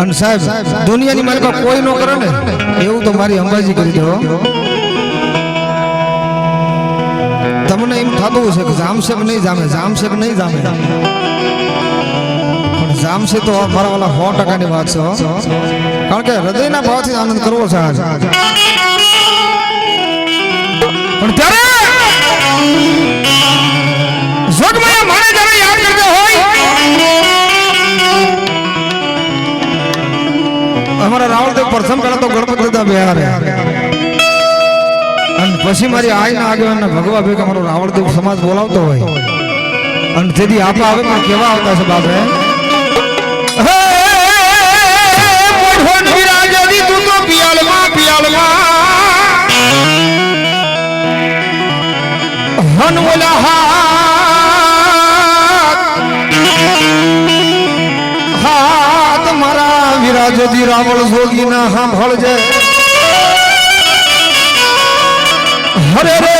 અને સાહેબ દુનિયાની માલિકા કોઈ ન કરે ને એવું તો મારી અંબાજી કરી દો. તમને એમ થતું હશે કે જામશે કે નહીં જામે, જામશે કે નહીં જામે, પણ જામશે તો મારા વાલા 100% ની વાત છે. કારણ કે હૃદયના ભાવથી આનંદ કરવો છે આજ. પણ ત્યારે જોગમાયા મારે જ્યારે યાદ કરતો હોય અમારા રાવળદેવ પ્રથમ પહેલા તો ગણપતિ દાદા બિહાર અને પછી મારી આઈના આગેવાનના ભગવા ભેગા મારો રાવળદેવ સમાજ બોલાવતો હોય અને જેથી આપા આવે પણ કેવા આવતા છે બાપે તું તો પિયાલમાં હન ઓલા હાથ મારા વિરાજોદી રાવળ જોગી ના સાંભળજે. હરે રે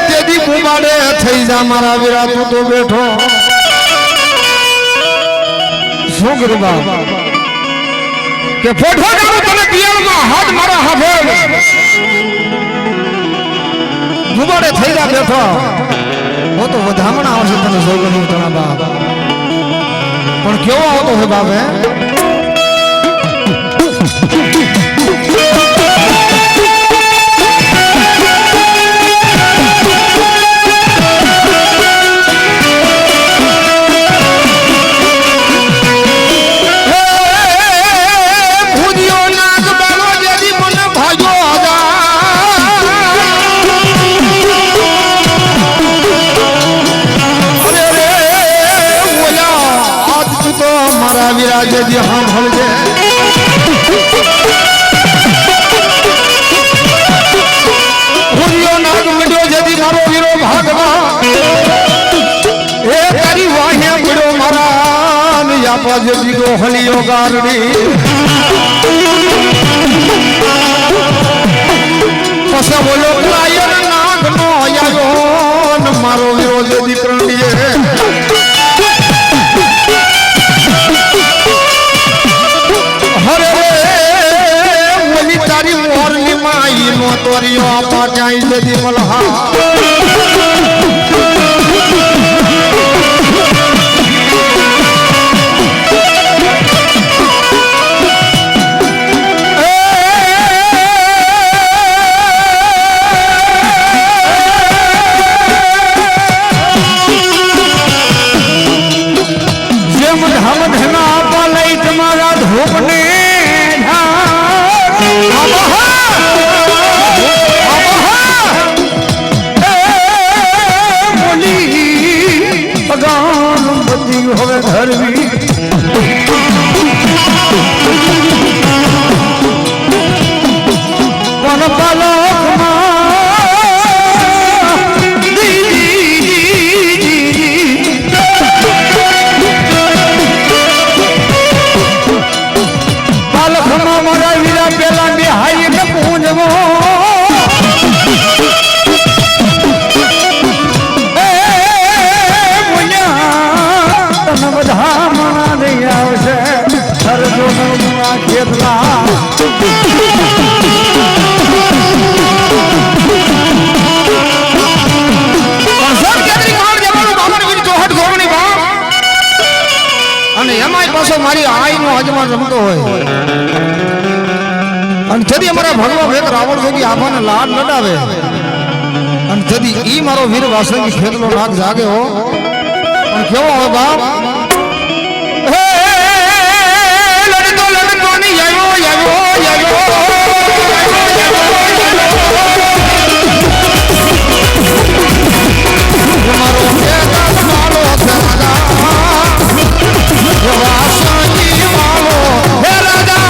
તેદી કુમાડે થઈ જા મારા વીરા તું તો બેઠો. શું કરું બાપ કે ફોટો કાઢો તને પિયાલમાં હાથ મારા હાથે કુમાડે થઈ જા બેઠો. હો તો વધામણા આવશે તને જોગણી તણા બાપ. પણ કેવો આવતો છે બાપ હે વિરાજે જી હા ભળજે. ભૂલ્યો નાગ મળ્યો જેથી મારો વીરો ભાગવા એ તારી વાહે મળ્યો મારા ને આપા જેથી ગો હલિયો ગારડી. પછી બોલો લાયર નાગ નો આવ્યો ને મારો વીરો જેથી કરણીએ. તોરિયો આપા ક્યાંય જદી મલહા જેમ ધમ ધના આપા લઈ તમારા ધૂપને હવે ધરવી પણ પાલખમાં મારા વીરા પેલા બે હાઈ ને પૂંજવો બધા મણા નહીં આવશે સરજો નવમાં ખેતલા. અને એમાંય પાછો મારી આઈ નો અજમાન રમતો હોય અને તેથી અમારા ભગવા ભેગ રાવણ જોગી આભાને લાડ લડાવે અને તેથી ઈ મારો વીર વાસંગી ખેતલો નાગ જાગે હો. પણ કેવો હવે બાપ લડતો લડતો ની આવ્યો મારો માલો છે વાસંગી માલો હે રાજા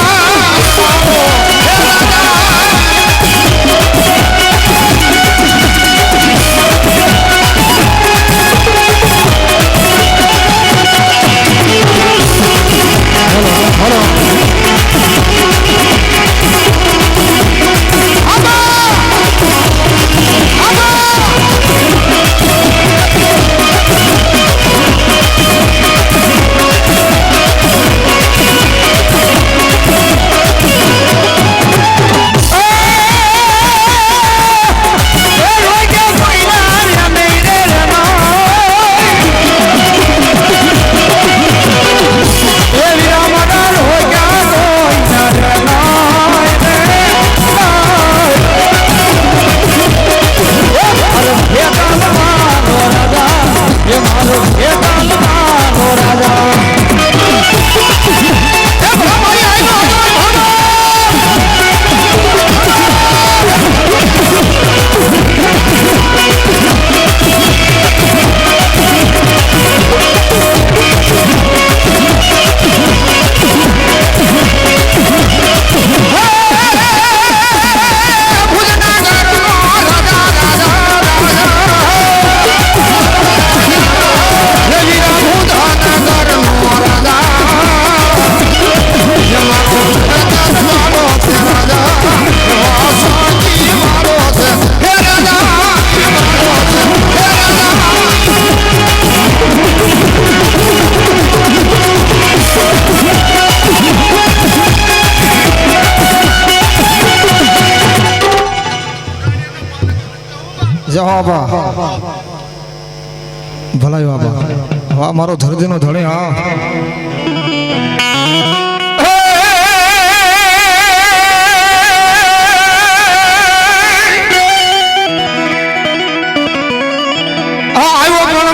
જાઓ બા ભલાયો બા વાહ મારો ધરતીનો ધણે હા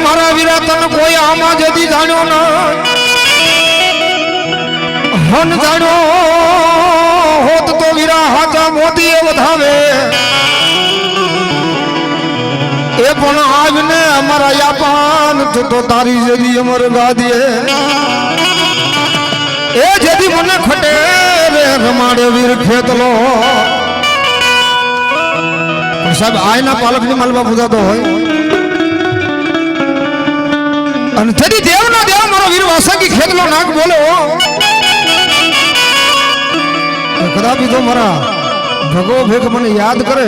મારા વીરા તને કોઈ આમાં જતી જાણ્યો ના હન જાણ્યો હોત તો વીરા હાચા મોતી એ વધાવે એ પણ આવીને અમારા યાપાન તો તારી જેદી અમર ગાદીએ એ જેદી મને ખટે રે રમાડે વીર ખેતલો પણ સાહેબ આયના પાલકની માલવા પૂજાતો હોય અને તેની દેવના દેવ મારો વીર વાસંગી ખેતલો નાક બોલો કદાપી તો મારા ભગવો ભેગ મને યાદ કરે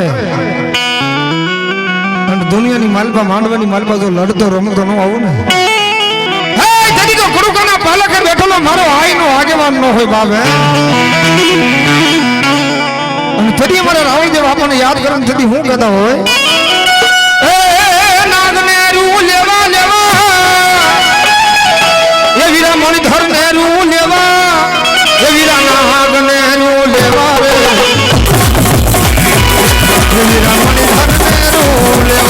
અને દુનિયાની માલપા માંડવાની માલપા જો લડતો રમતો ન આવું ને હે તેની તો ગુરુકાના પાલકે બેઠેલો મારો આઈનો આગેવાન ન હોય બાબે અને તેની મારા રાવણદેવ આપણને યાદ કરે તેથી હું કહેતા હોય એ નાગને રૂ લેવા એ વીરા મણિધર ને રૂ લેવા એ વીરા નાગ ને રૂ લેવા રે એ વીરા મણિધર ને રૂ લેવા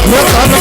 Look